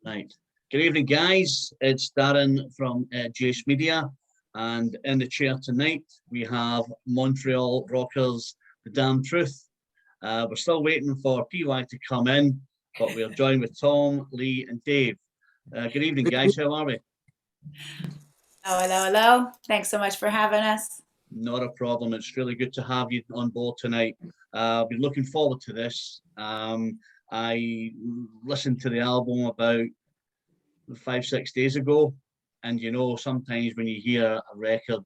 Right. Good evening, guys. It's Darren from Jace Media. And in the chair tonight, we have Montreal Rockers, The Damn Truth. We're still waiting for PY to come in, but we're joined with Tom, Lee, and Dave. Good evening, guys. How are we? Oh, hello, hello. Thanks so much for having us. Not a problem. It's really good to have you on board tonight. I've been looking forward to this. I listened to the album about 5, 6 days ago. And sometimes when you hear a record,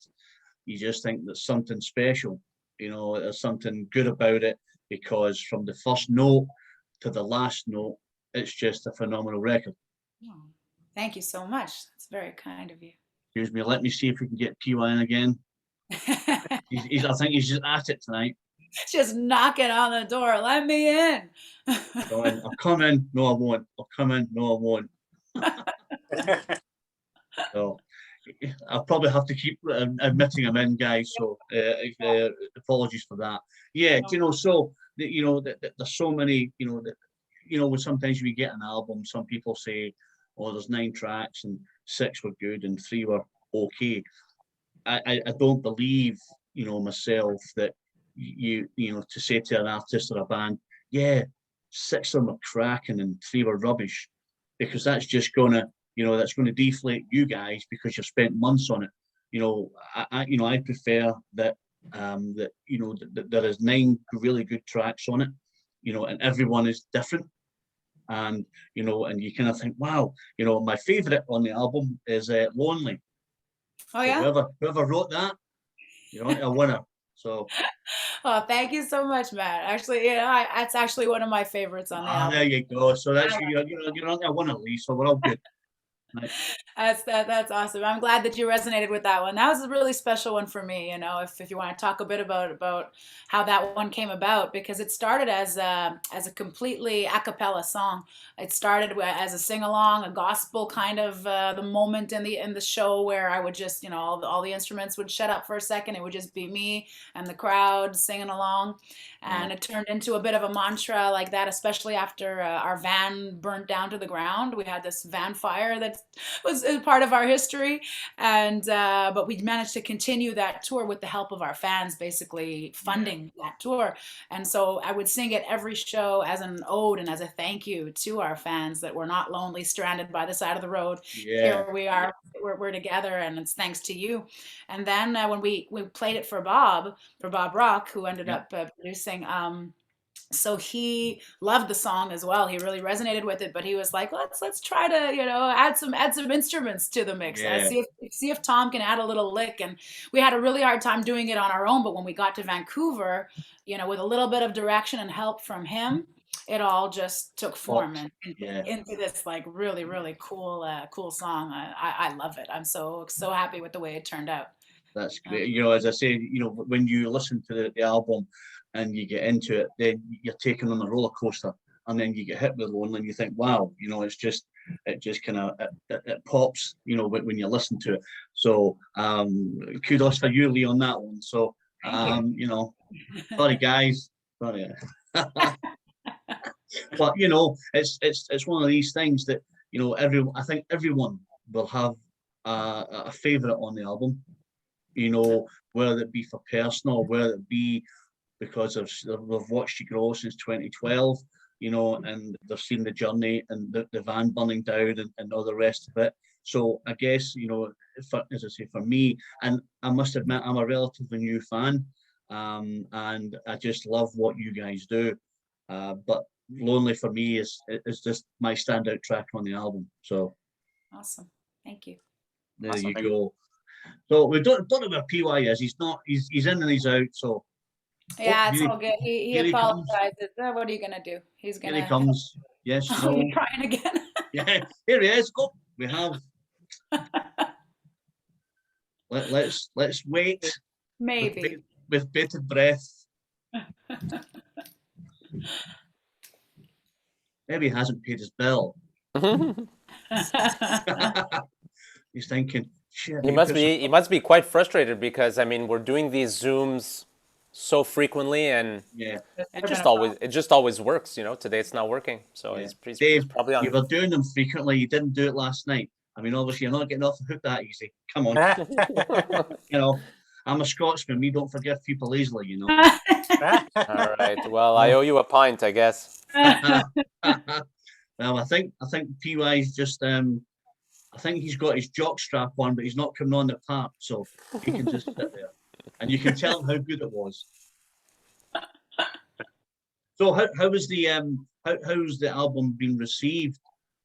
you just think there's something special. There's something good about it because from the first note to the last note, it's just a phenomenal record. Oh, thank you so much. That's very kind of you. Excuse me, let me see if we can get PY in again. I think he's just at it tonight. Just knocking on the door. Let me in. I'll come in. No, I won't. I'll come in. No, I won't. So I'll probably have to keep admitting him in, guys. So apologies for that. Yeah, so there's so many. When sometimes we get an album, some people say, "Oh, there's 9 tracks and 6 were good and 3 were okay." I don't believe myself that to say to an artist or a band, yeah, 6 of them are cracking and 3 were rubbish, because that's just gonna that's going to deflate you guys because you've spent months on it. I prefer that that there is 9 really good tracks on it, and everyone is different. And and you kind of think, wow, my favorite on the album is Lonely. Oh, So yeah? whoever wrote that, a winner. So Oh, thank you so much, Matt. Actually, it's actually one of my favorites on the album. there you go. So that's you're not gonna win at least, so we're all good. Right. That's awesome. I'm glad that you resonated with that one. That was a really special one for me. If you want to talk a bit about how that one came about, because it started as a completely a cappella song. It started as a sing along, a gospel kind of the moment in the show where I would just all the instruments would shut up for a second. It would just be me and the crowd singing along, and it turned into a bit of a mantra like that, especially after our van burnt down to the ground. We had this van fire that was part of our history, and but we managed to continue that tour with the help of our fans, basically funding that tour. And so I would sing it every show as an ode and as a thank you to our fans that we're not lonely, stranded by the side of the road. Here we are, we're together, and it's thanks to you. And then when we played it for Bob Rock, who ended up producing. So he loved the song as well. He really resonated with it, but he was like, let's try to add some instruments to the mix. See if Tom can add a little lick. And we had a really hard time doing it on our own, but when we got to Vancouver, with a little bit of direction and help from him, it all just took form and into this like really really cool song. I love it. I'm so happy with the way it turned out. That's great. As I say, when you listen to the album and you get into it, then you're taken on a roller coaster, and then you get hit with Lonely, and you think, wow, it just kind of it pops, when you listen to it. So kudos for you, Lee, on that one. So sorry guys, sorry. But it's one of these things that I think everyone will have a favorite on the album. Whether it be for personal, whether it be because they've watched you grow since 2012, and they've seen the journey and the van burning down and all the rest of it. So I guess, as I say, for me, and I must admit, I'm a relatively new fan, and I just love what you guys do. But Lonely for me is just my standout track on the album. So awesome. Thank you. There you go. So we don't know where PY is. He's not. He's in and he's out. So yeah, it's all good. He apologizes. What are you gonna do? He's gonna. Here he comes. Yes. Oh, no. You're crying again. Yeah. Here he is. Go. We have. Let's wait. Maybe. With bated breath. Maybe he hasn't paid his bill. He's thinking, shit. He must be quite frustrated because we're doing these Zooms so frequently, and Yeah, it just always works. Today it's not working, so yeah. he's Dave, probably you on. were doing them frequently. You didn't do it last night. I mean, obviously, you're not getting off the hook that easy. Come on, you know. I'm a Scotsman. We don't forgive people easily, you know. All right. Well, I owe you a pint, I guess. Well, I think PY's just I think he's got his jock strap on, but he's not coming on the tap, so he can just sit there, and you can tell him how good it was. So how was the how's the album been received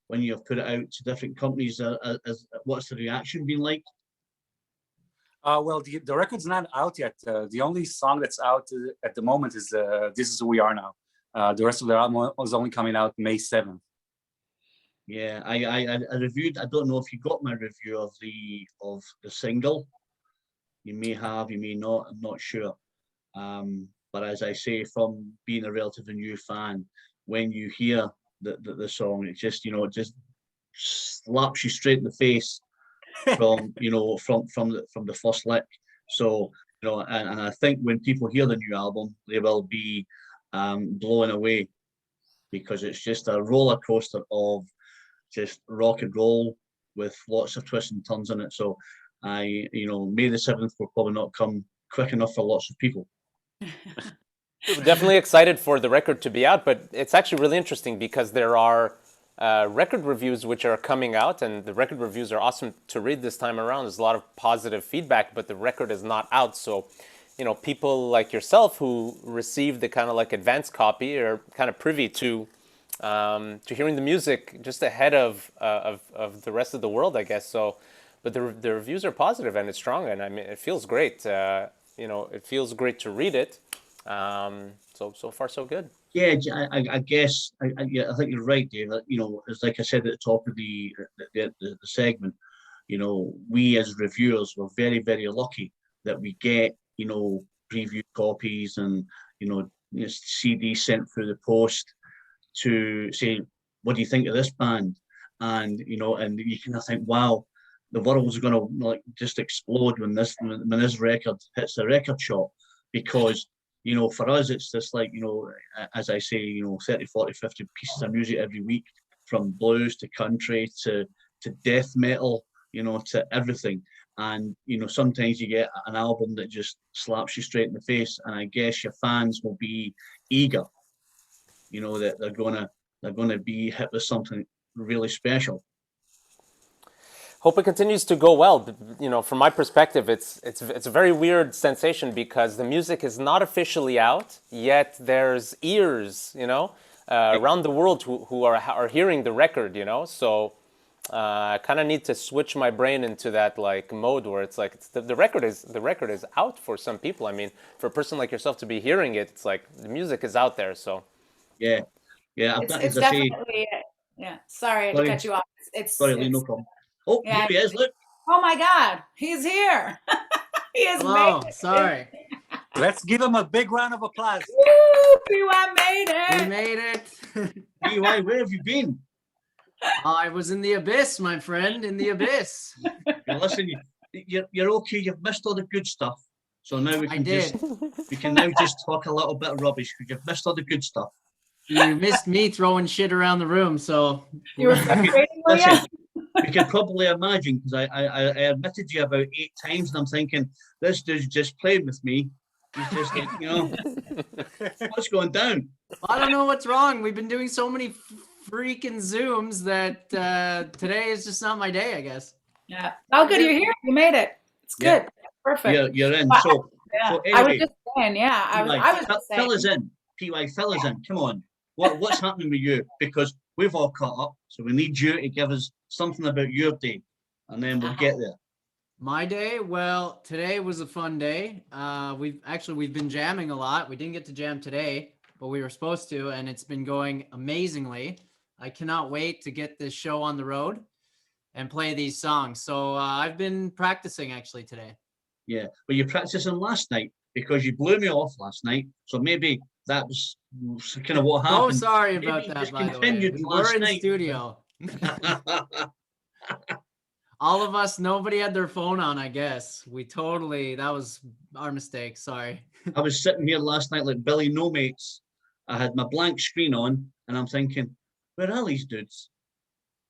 when you've put it out to different companies? What's the reaction been like? Well, the record's not out yet. The only song that's out at the moment is "This Is Who We Are Now." The rest of the album was only coming out May 7th. Yeah, I reviewed. I don't know if you got my review of the single. You may have, you may not. I'm not sure. But as I say, from being a relatively new fan, when you hear the song, it just it just slaps you straight in the face from from the first lick. So and I think when people hear the new album, they will be blown away because it's just a roller coaster of just rock and roll with lots of twists and turns in it. So May the 7th will probably not come quick enough for lots of people. We're definitely excited for the record to be out, but it's actually really interesting because there are record reviews which are coming out, and the record reviews are awesome to read this time around. There's a lot of positive feedback, but the record is not out. So, people like yourself who received the kind of like advanced copy are kind of privy to hearing the music just ahead of the rest of the world, I guess. So, but the reviews are positive and it's strong, and I mean it feels great. It feels great to read it. So far so good. Yeah, I guess I think you're right, Dave. As like I said at the top of the segment, we as reviewers were very, very lucky that we get preview copies and CDs sent through the post to say, what do you think of this band? And and you kind of think, wow, the world's going to just explode when this record hits the record shop, because for us it's just as I say, 30, 40, 50 pieces of music every week, from blues to country to death metal, to everything. And sometimes you get an album that just slaps you straight in the face, and I guess your fans will be eager, that they're gonna be hit with something really special. Hope it continues to go well. From my perspective, it's a very weird sensation because the music is not officially out yet. There's ears, around the world who are hearing the record, So I kind of need to switch my brain into that mode where it's like the record is out for some people. I mean, for a person like yourself to be hearing it, it's like the music is out there. So yeah. It's definitely Sorry to cut you off. Sorry, no problem. Oh, here he is, look. Oh my God, he's here. He is Hello, sorry. Let's give him a big round of applause. Woo, PY made it. We made it. PY, where have you been? I was in the abyss, my friend, in the abyss. Listen, you're okay. You've missed all the good stuff. So now we can now just talk a little bit of rubbish because you've missed all the good stuff. You missed me throwing shit around the room, so. You were Listen, you can probably imagine, because I admitted you about 8 times, and I'm thinking, this dude's just playing with me. He's just what's going down? I don't know what's wrong. We've been doing so many freaking Zooms that today is just not my day, I guess. Yeah. Oh, good. You're here. You made it. It's good. Yeah. Perfect. You're in. So anyway, I was just saying, I was just saying. Fill us in. PY, fill us in. Come on. What's happening with you? Because we've all caught up, so we need you to give us something about your day, and then we'll get there. My day? Well, today was a fun day. We've been jamming a lot. We didn't get to jam today, but we were supposed to, and it's been going amazingly. I cannot wait to get this show on the road and play these songs. So I've been practicing actually today. Yeah, but you practicing last night because you blew me off last night. So maybe that was kind of what happened. Oh, sorry about that, by the way. We were in the studio. all of us, nobody had their phone on, I guess. That was our mistake. Sorry. I was sitting here last night like Billy No Mates. I had my blank screen on, and I'm thinking, where are these dudes?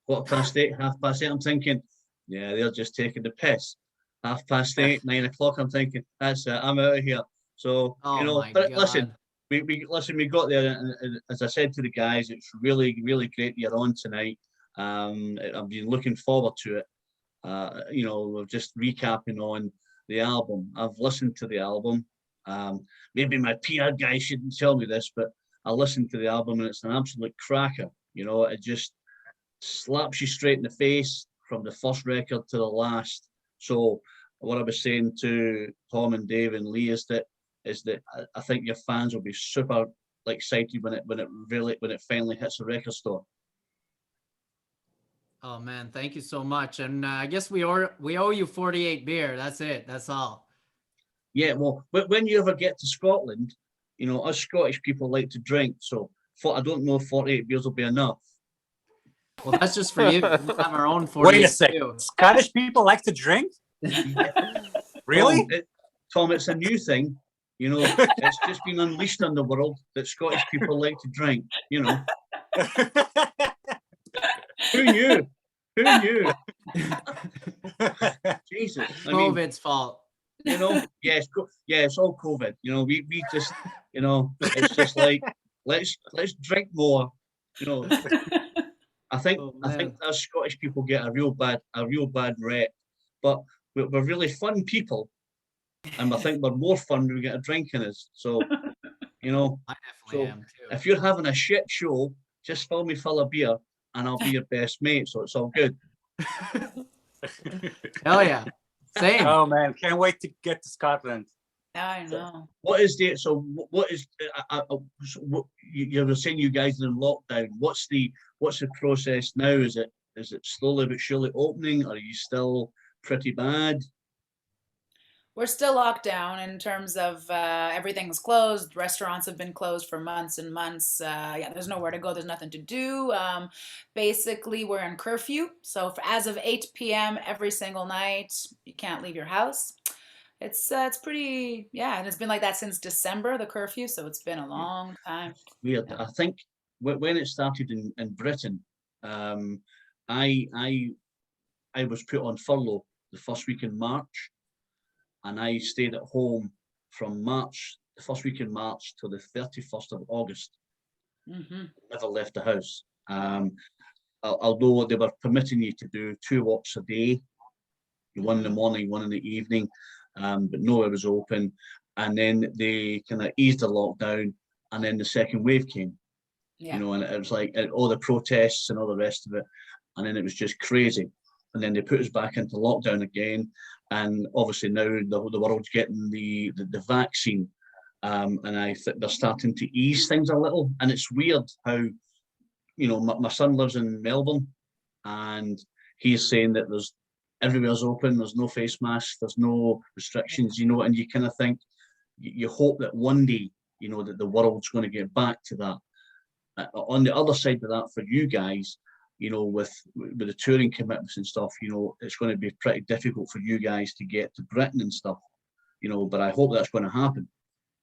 8:15, 8:30. I'm thinking, yeah, they're just taking the piss. 8:30, 9 o'clock. I'm thinking, that's it. I'm out of here. So Oh my but God. listen, we got there, and as I said to the guys, it's really, really great you're on tonight. I've been looking forward to it. We're just recapping on the album. I've listened to the album. Maybe my PR guy shouldn't tell me this, but I listened to the album and it's an absolute cracker. It just slaps you straight in the face from the first record to the last. So what I was saying to Tom and Dave and Lee is that I think your fans will be super excited when it finally hits the record store. Oh man, thank you so much. And I guess we owe you 48 beer. That's it. That's all. Yeah, well, when you ever get to Scotland, us Scottish people like to drink. So I don't know if 48 beers will be enough. Well, that's just for you. We have our own 48 Wait a second. too. Scottish people like to drink? Really? Tom, it's a new thing. It's just been unleashed on the world that Scottish people like to drink. Who knew? Who knew? Jesus. I mean, COVID's fault. it's all COVID. We just, it's just like let's drink more. I think us Scottish people get a real bad rep, but we're really fun people, and I think we're more fun when we get a drink in us. So, I definitely am too. if you're having a shit show, just fill me full of beer, and I'll be your best mate. So it's all good. Hell yeah. Same. Oh man, can't wait to get to Scotland. I know. What is you were saying you guys are in lockdown? What's the process now? Is it slowly but surely opening, or are you still pretty bad? We're still locked down in terms of everything's closed. Restaurants have been closed for months and months. There's nowhere to go. There's nothing to do. Basically, we're in curfew. So as of 8 p.m. every single night, you can't leave your house. It's pretty, and it's been like that since December, the curfew. So it's been a long time. Weird. Yeah. I think when it started in Britain, I was put on furlough the first week in March. And I stayed at home from the first week in March till the 31st of August. Mm-hmm. Never left the house. Although they were permitting you to do 2 walks a day, one in the morning, one in the evening, but nowhere was open. And then they kind of eased the lockdown, and then the second wave came. Yeah. And it was like all the protests and all the rest of it, and then it was just crazy. And then they put us back into lockdown again. And obviously now the world's getting the vaccine, and I think they're starting to ease things a little. And it's weird how, my son lives in Melbourne, and he's saying that everywhere's open, there's no face masks, there's no restrictions, and you kind of think, you hope that one day, that the world's going to get back to that. On the other side of that, for you guys, with the touring commitments and stuff, it's going to be pretty difficult for you guys to get to Britain and stuff, but I hope that's going to happen.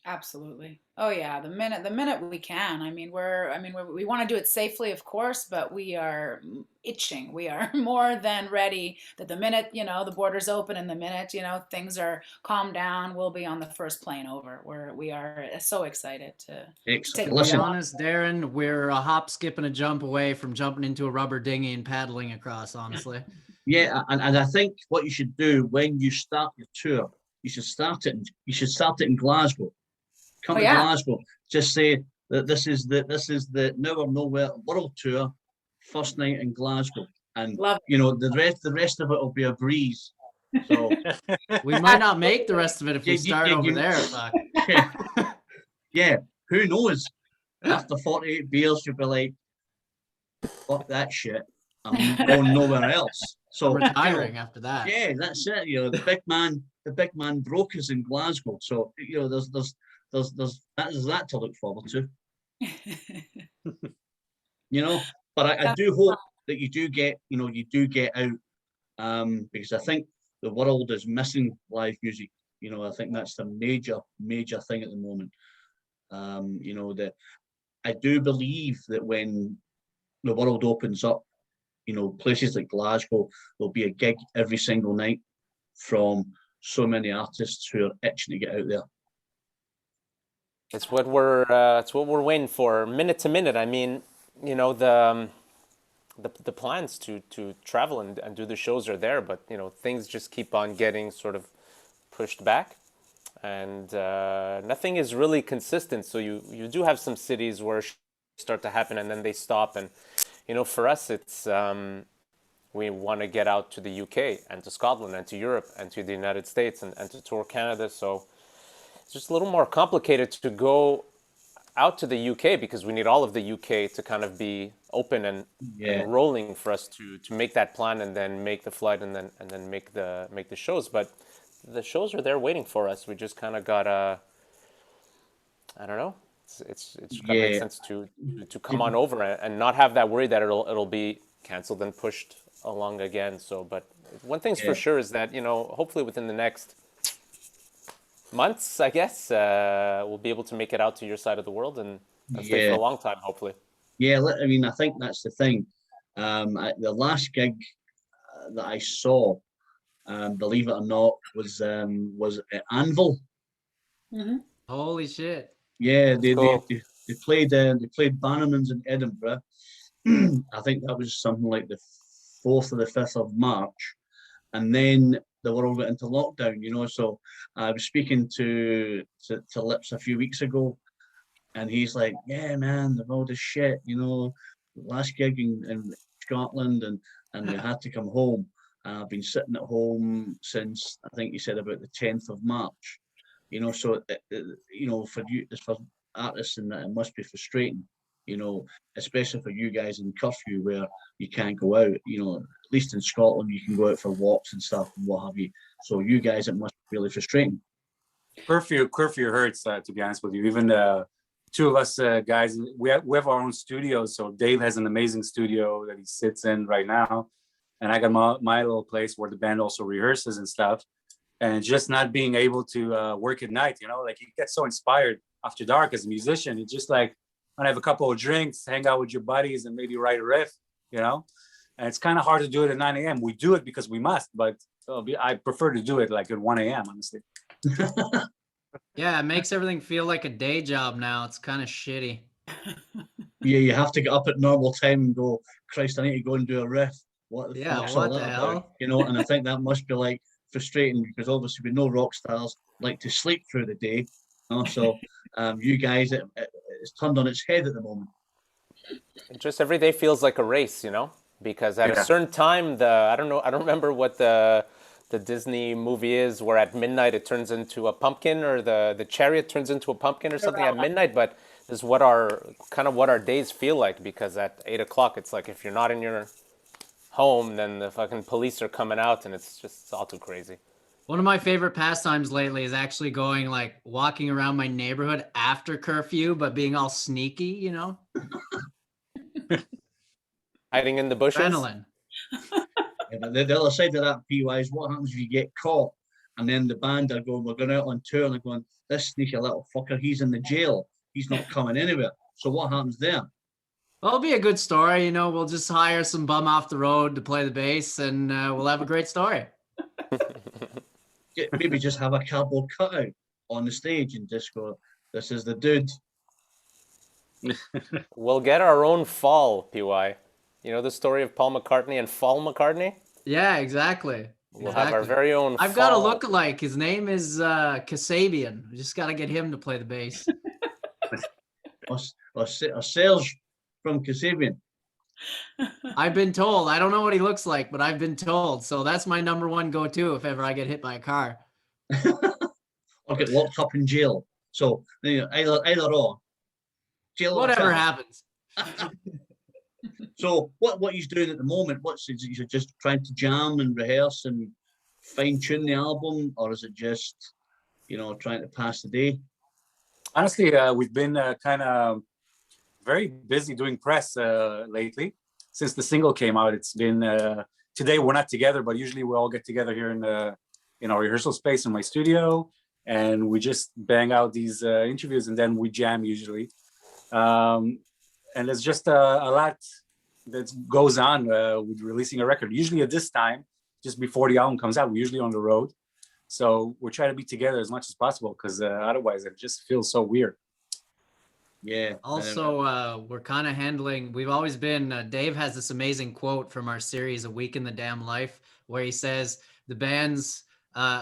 Absolutely. Oh yeah, the minute we can. We want to do it safely, of course, but we are itching. We are more than ready that the minute, the borders open and the minute, things are calmed down, we'll be on the first plane over. We are so excited to Excellent. take To be Listen, honest, Darren, we're a hop, skip, and a jump away from jumping into a rubber dinghy and paddling across, honestly. yeah, and I think what you should do when you start your tour, you should start it in Glasgow. Come to Glasgow. Just say that this is the Now or Nowhere world tour, first night in Glasgow, and Love the rest of it will be a breeze. So We might not make the rest of it if we Yeah, start over there. Fuck. yeah, who knows? After 48 beers, you'll be like, fuck that shit. I'm going nowhere else. So Retiring after that. yeah, that's it. The big man broke us in Glasgow. So there's that to look forward to. But I do hope that you do get out because I think the world is missing live music. You know, I think that's the major thing at the moment. You know, I do believe that when the world opens up, you know, places like Glasgow, there'll be a gig every single night from so many artists who are itching to get out there. It's what we're waiting for, minute to minute. I mean, you know, the plans to travel and do the shows are there, but you know, things just keep on getting sort of pushed back, and nothing is really consistent. So you do have some cities where start to happen and then they stop, and you know, for us, it's we want to get out to the UK and to Scotland and to Europe and to the United States and to tour Canada. So it's just a little more complicated to go out to the UK because we need all of the UK to kind of be open and rolling for us to make that plan and then make the flight and then make the shows. But the shows are there waiting for us. We just kind of gotta, I don't know. It's gotta make sense to come on over and not have that worry that it'll be canceled and pushed along again. So, but one thing's for sure is that, you know, hopefully within the next months, I guess, we'll be able to make it out to your side of the world and stay for a long time, hopefully. Yeah, I mean, I think that's the thing. The last gig that I saw, believe it or not, was at Anvil. Mm-hmm. Holy shit! Yeah, Cool. they played Bannerman's in Edinburgh. I think that was something like the 4th or the 5th of March, and then the world went into lockdown. You know, so I was speaking to Lips a few weeks ago, and he's like, "Yeah, man, the world is shit. You know, last gig in Scotland, and we had to come home. And I've been sitting at home since I think he said about the 10th of March. You know, so you know, for artists, and that it must be frustrating. You know, especially for you guys in curfew where you can't go out. You know, at least in Scotland you can go out for walks and stuff and what have you. So you guys, it must be really frustrating. Curfew hurts, to be honest with you. Even two of us guys, we have our own studios. So Dave has an amazing studio that he sits in right now, and I got my little place where the band also rehearses and stuff. And just not being able to work at night, you know, like you get so inspired after dark as a musician. It's just like when I have a couple of drinks, hang out with your buddies, and maybe write a riff, you know. And it's kind of hard to do it at 9 a.m. We do it because we must, but I prefer to do it like at 1 a.m. honestly. Yeah, it makes everything feel like a day job now. It's kind of shitty. Yeah, you have to get up at normal time and go, Christ, I need to go and do a riff. What the fuck's all what the that hell? about? You know, and I think that must be like frustrating because obviously we know rock stars like to sleep through the day. You know? So you guys, it's turned on its head at the moment. Just every day feels like a race, you know, because at a certain time, I don't remember what the Disney movie is where at midnight it turns into a pumpkin, or the chariot turns into a pumpkin or something at midnight. But this is what our days feel like, because at 8 o'clock it's like if you're not in your home, then the fucking police are coming out, and it's all too crazy. One of my favorite pastimes lately is actually going, like, walking around my neighborhood after curfew, but being all sneaky, you know? Hiding in the bushes. Adrenaline. Yeah, but the other side of that, PY, is what happens if you get caught and then the band are going, we're going out on tour, and they're going, this sneaky little fucker, he's in the jail. He's not coming anywhere. So what happens there? Well, it'll be a good story, you know. We'll just hire some bum off the road to play the bass, and we'll have a great story. Maybe just have a cardboard cutout on the stage and just go, this is the dude. We'll get our own fall, PY. You know the story of Paul McCartney and Fall McCartney? Yeah, exactly. We'll have our very own I've got a look-alike. His name is Kasabian. We just got to get him to play the bass. or Serge from Kasabian. I've been told. I don't know what he looks like, but I've been told. So that's my number one go-to if ever I get hit by a car. Or get locked up in jail. So you know, either or. Jail or Whatever jail. happens. So what he's doing at the moment, he's just trying to jam and rehearse and fine tune the album, or is it just, you know, trying to pass the day? Honestly, we've been kind of very busy doing press lately. Since the single came out, it's been today we're not together, but usually we all get together here in our rehearsal space in my studio, and we just bang out these interviews, and then we jam usually. And there's just a lot that goes on with releasing a record. Usually at this time, just before the album comes out, we're usually on the road. So we're trying to be together as much as possible, because otherwise it just feels so weird. Yeah. Also, we're kind of handling, we've always been, Dave has this amazing quote from our series, A Week in the Damn Life, where he says the band's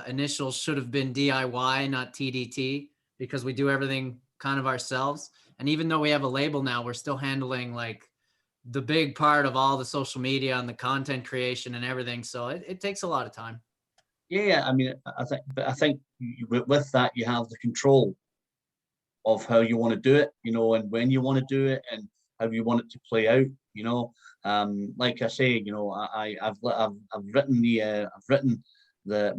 initials should have been DIY, not TDT, because we do everything kind of ourselves. And even though we have a label now, we're still handling like the big part of all the social media and the content creation and everything. So it takes a lot of time. Yeah, I mean, I think with that you have the control of how you want to do it, you know, and when you want to do it, and how you want it to play out, you know. Like I say, you know, I've written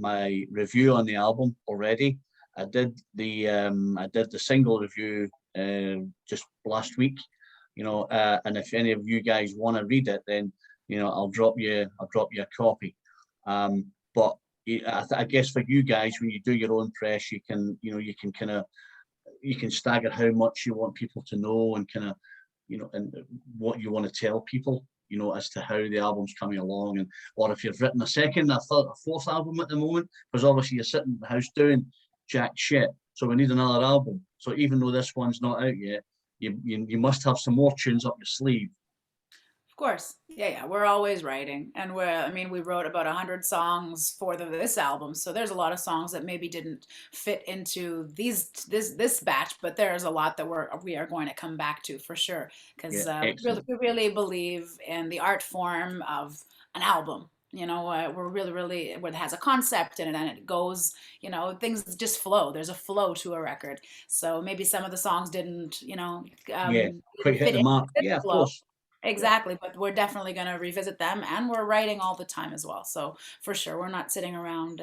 my review on the album already. I did the single review just last week, you know, and if any of you guys want to read it, then, you know, I'll drop you a copy. But I guess for you guys, when you do your own press, you can stagger how much you want people to know, and kind of, you know, and what you want to tell people, you know, as to how the album's coming along, and or if you've written a second, a third, a fourth album at the moment, because obviously you're sitting in the house doing jack shit, so we need another album. So even though this one's not out yet, you must have some more tunes up your sleeve. Of course. Yeah, we're always writing. And we wrote about 100 songs for this album. So there's a lot of songs that maybe didn't fit into this batch, but there's a lot that we are going to come back to for sure. Because we really believe in the art form of an album. You know, we're really, where it has a concept in it, and it goes, you know, things just flow. There's a flow to a record. So maybe some of the songs didn't, you know, quick hit the mark. Yeah, of course. Exactly, but we're definitely going to revisit them, and we're writing all the time as well. So for sure, we're not sitting around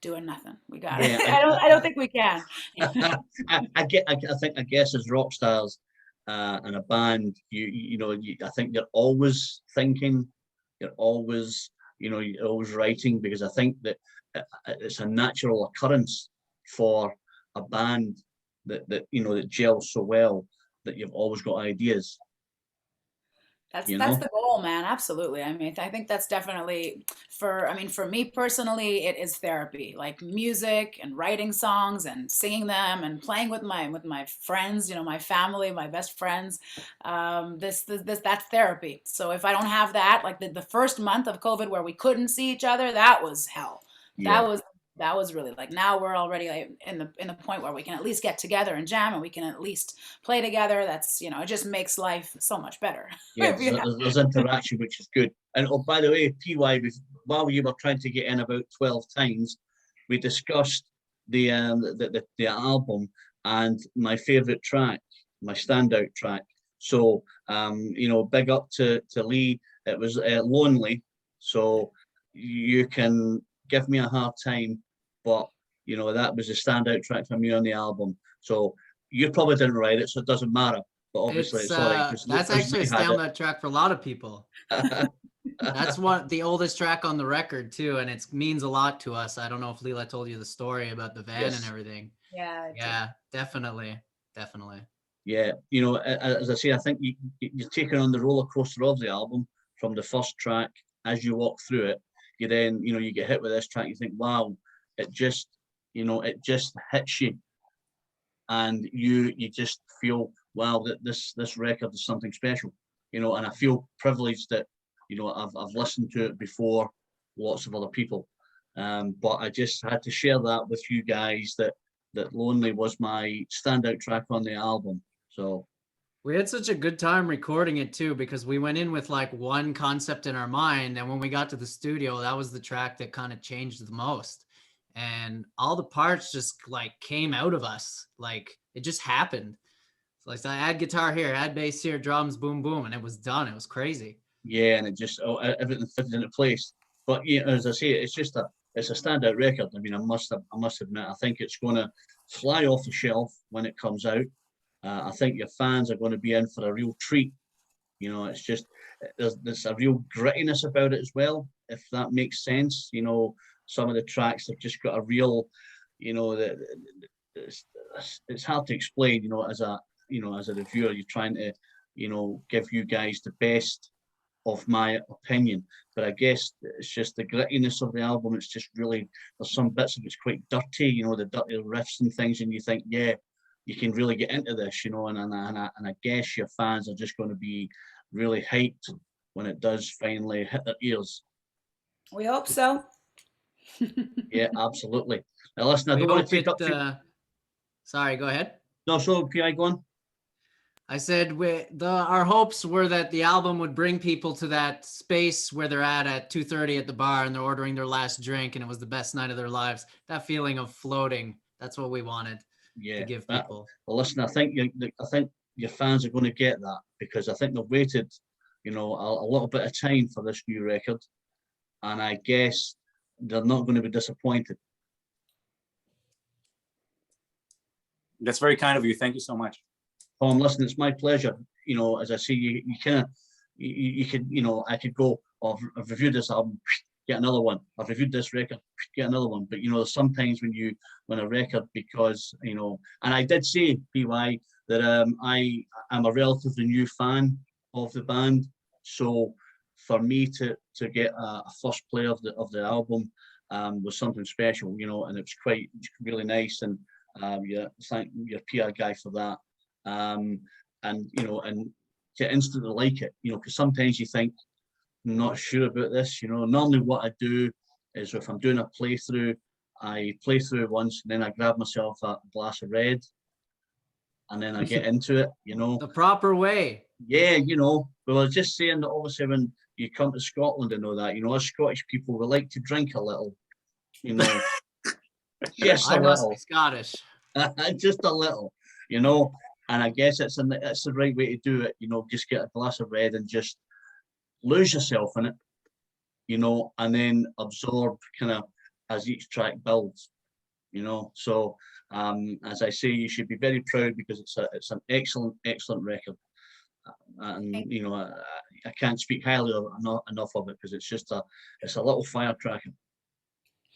doing nothing. We got it. I don't think we can. I guess as rock stars and a band, I think you're always thinking, you're always writing, because I think that it's a natural occurrence for a band that gels so well, that you've always got ideas. That's the goal, man. Absolutely. I mean, I think that's definitely for me personally, it is therapy, like music and writing songs and singing them and playing with my friends, you know, my family, my best friends. That's therapy. So if I don't have that, like the first month of COVID where we couldn't see each other, that was hell. Yeah. That was really, like, now we're already like in the point where we can at least get together and jam, and we can at least play together. That's, you know, it just makes life so much better. Yeah, there's interaction, which is good. And oh, by the way, PY, while you were trying to get in about 12 times, we discussed the album and my favorite track, my standout track. So big up to Lee. It was Lonely. So you can give me a hard time, but you know, that was a standout track for me on the album. So you probably didn't write it, so it doesn't matter. But obviously, that's actually a standout track for a lot of people. That's the oldest track on the record too, and it means a lot to us. I don't know if Leela told you the story about the van and everything. Yeah, definitely. Yeah, you know, as I say, I think you're taking on the roller coaster of the album from the first track. As you walk through it, you then, you know, you get hit with this track, you think, wow, it just hits you, and you just feel, wow, that this record is something special, you know. And I feel privileged that, you know, I've listened to it before lots of other people, but I just had to share that with you guys, that Lonely was my standout track on the album. So we had such a good time recording it too, because we went in with like one concept in our mind, and when we got to the studio, that was the track that kind of changed the most, and all the parts just like came out of us, like it just happened. So like, I had guitar here, I had bass here, drums, boom boom, and it was done. It was crazy. Yeah, and it just everything fitted into place. But yeah, as I say, it's a standout record. I mean, I must admit, I think it's going to fly off the shelf when it comes out. I think your fans are going to be in for a real treat You know, it's just there's a real grittiness about it as well, if that makes sense. You know, some of the tracks have just got a real, you know, it's hard to explain. You know, as a reviewer, you're trying to, you know, give you guys the best of my opinion, but I guess it's just the grittiness of the album. It's just really, there's some bits of it's quite dirty, you know, the dirty riffs and things, and you think, yeah, you can really get into this, you know, and I guess your fans are just going to be really hyped when it does finally hit their ears. We hope so. Yeah, absolutely. Now listen, I We don't want hope to take up too. Sorry, go ahead. No, so PI, go on. I said our hopes were that the album would bring people to that space where they're at 2:30 at the bar and they're ordering their last drink and it was the best night of their lives. That feeling of floating, that's what we wanted to give people. Well, listen, I think your fans are going to get that, because I think they've waited, you know, a little bit of time for this new record, and I guess they're not going to be disappointed. That's very kind of you. Thank you so much. Tom, listen, it's my pleasure. You know, as I say, you kind of, you could, you know, I could go, oh, I've reviewed this album, get another one. I've reviewed this record, get another one. But, you know, sometimes when a record, because, you know, and I did say, PY, that I'm a relatively new fan of the band. So for me to get a first play of the album was something special, you know, and it was quite really nice. And yeah, thank your PR guy for that. And you know, and to instantly like it, you know, because sometimes you think, I'm not sure about this, you know. Normally what I do is, if I'm doing a playthrough, I play through once and then I grab myself a glass of red and then I get into it, you know. The proper way. Yeah, you know. But I was just saying that obviously when you come to Scotland and all that, you know, as Scottish people, we like to drink a little, you know. Just a I must little. be Scottish. Just a little, you know. And I guess it's the right way to do it, you know. Just get a glass of red and just lose yourself in it, you know, and then absorb kind of as each track builds, you know. So as I say, you should be very proud, because it's an excellent record, and you know, I can't speak highly of enough of it, because it's a little firecracker.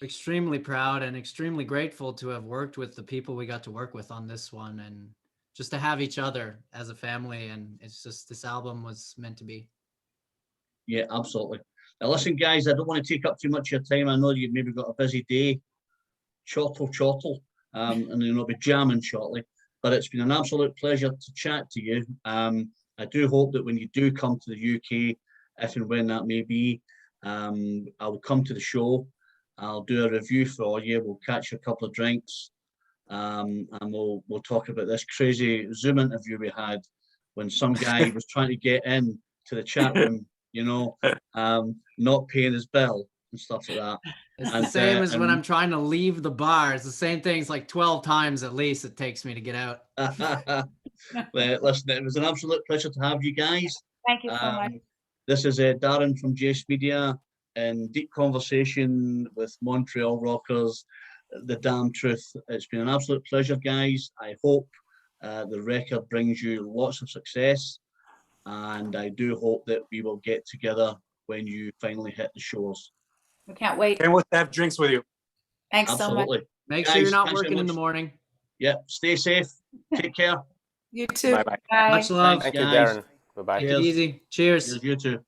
Extremely proud and extremely grateful to have worked with the people we got to work with on this one, and just to have each other as a family. And it's just, this album was meant to be. Yeah, absolutely. Now listen, guys, I don't want to take up too much of your time. I know you've maybe got a busy day, chortle, and you'll be jamming shortly. But it's been an absolute pleasure to chat to you. I do hope that when you do come to the UK, if and when that may be, I will come to the show. I'll do a review for you. We'll catch a couple of drinks, and we'll talk about this crazy Zoom interview we had when some guy was trying to get in to the chat room, you know, not paying his bill and stuff like that. It's the same as when I'm trying to leave the bar. It's the same thing. It's like 12 times at least it takes me to get out. Listen, it was an absolute pleasure to have you guys. Thank you so much. This is Darren from Jace Media in deep conversation with Montreal rockers, The Damn Truth. It's been an absolute pleasure, guys. I hope the record brings you lots of success, and I do hope that we will get together when you finally hit the shores. We can't wait. And we'll have drinks with you. Thanks so much. Absolutely. Make Guys, sure you're not thanks so working in the much. morning. Yep. Stay safe. Take care. You too. Bye-bye. Bye. Much love. Thanks, Thank you, guys. Darren. Bye-bye. Take it easy. Cheers. You too.